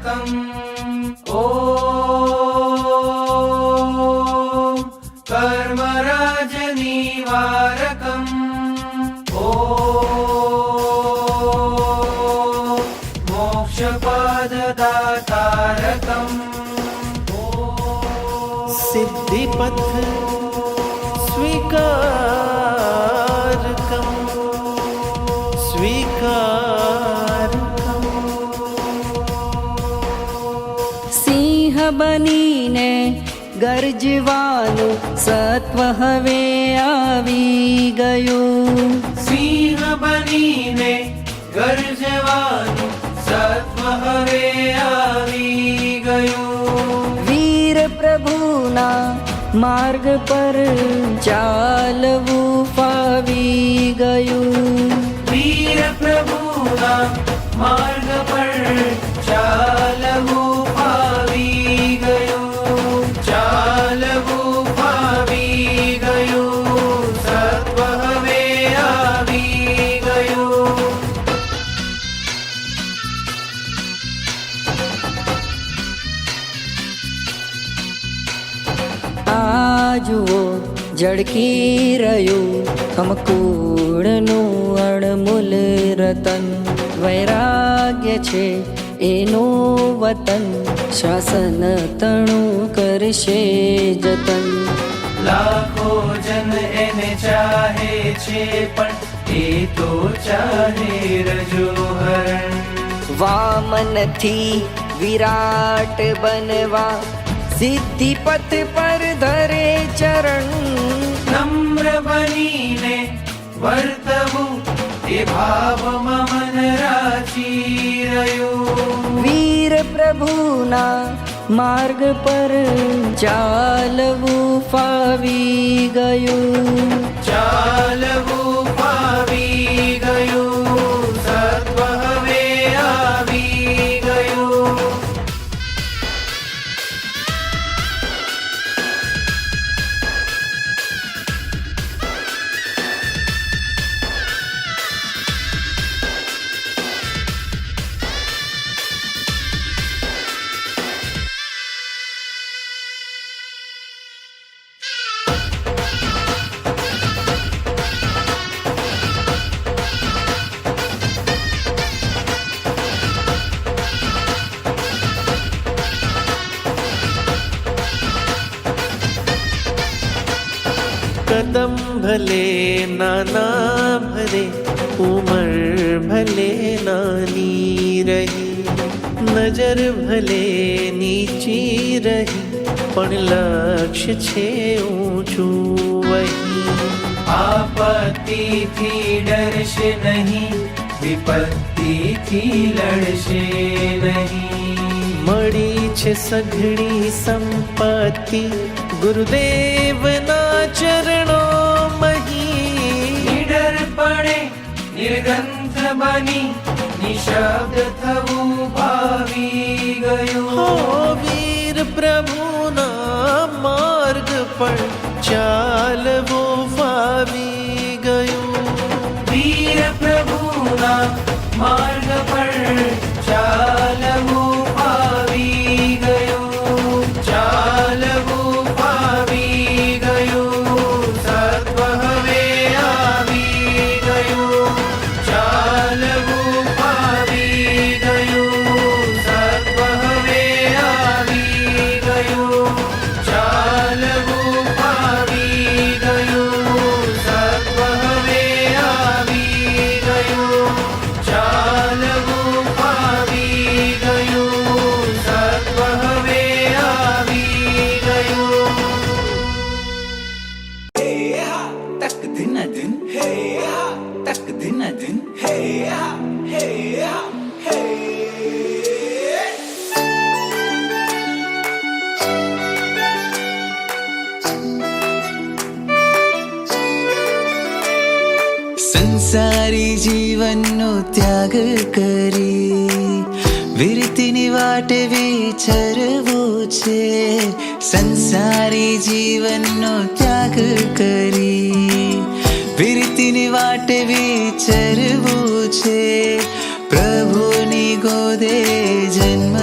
तारकम् ॐ कर्मराजनिवारकम् ॐ मोक्षपददातारकम् सिद्धिपथ स्वीकारकम् સિંહ બનીને ગરજવાનું સત્વ હવે આવી ગયું. સિંહ બનીને ગર્જવાનું સત્વ હવે આવી ગયું. વીર પ્રભુના માર્ગ પર ચાલવું ફાવી ગયું. વીર પ્રભુના માર્ગ પર ચાલવું ફાવી ગયું. ચાલવું ફાવી ગયું. સત્વ હવે આવી ગયું. આ જુઓ ઝળકી રહ્યું ખમકૂળનું અણમૂલ રતન. વૈરાગ્ય છે એનું વતન, શાસન તણું કરશે જતન. લાખો જન એને ચાહે છે પણ એ તો ચાહે રજોહરણ. વામનથી વિરાટ બનવા સિદ્ધિપથ પર ધરે ચરણ. નમ્ર બનીને વર્તવું એ ભાવમાં મન રાચી રહ્યું. વીર પ્રભુના માર્ગ પર ચાલવું ફાવી ગયું. ચાલવું ફાવી ગયું. સત્વ હવે આવી ગયું. कदम भले नाना भरे, उमर भले नानी रही, नजर भले નીચી રહી, પણ લક્ષ્ય છે ઊંચું વહી. આપત્તિથી ડરશે નહીં, વિપત્તિથી લડશે નહીં. મળી છે સઘળી સંપત્તિ ગુરુદેવના ચરણો મહી. નિડરપણે નિર્ગંધ બની નિશબ્દ થવું ભાવી ગયું. હો વીર પ્રભુના માર્ગ પર ચાલવું ફાવી ગયું. વીર પ્રભુના માર્ગ પર ચાલવું ફાવી ગયું. ચાલવું ફાવી ગયું. સત્વ હવે આવી ગયું. ચાલવું ફાવી ગયું. સત્વ હવે આવી ગયું. ચાલવું ફાવી ગયું. સત્વ હવે આવી ગયું. ચાલવું ફાવી ગયું. સત્વ હવે આવી ગયું. तक दिन दिन हे तक दिन दिन हे हे हे. સંસારી જીવનનો ત્યાગ કરી વિરતિની વાટે વિચરવું છે. સંસારી જીવનનો ત્યાગ કરી વિરતિની વાટે વિચરવું છે. પ્રભુની ગોદે જન્મ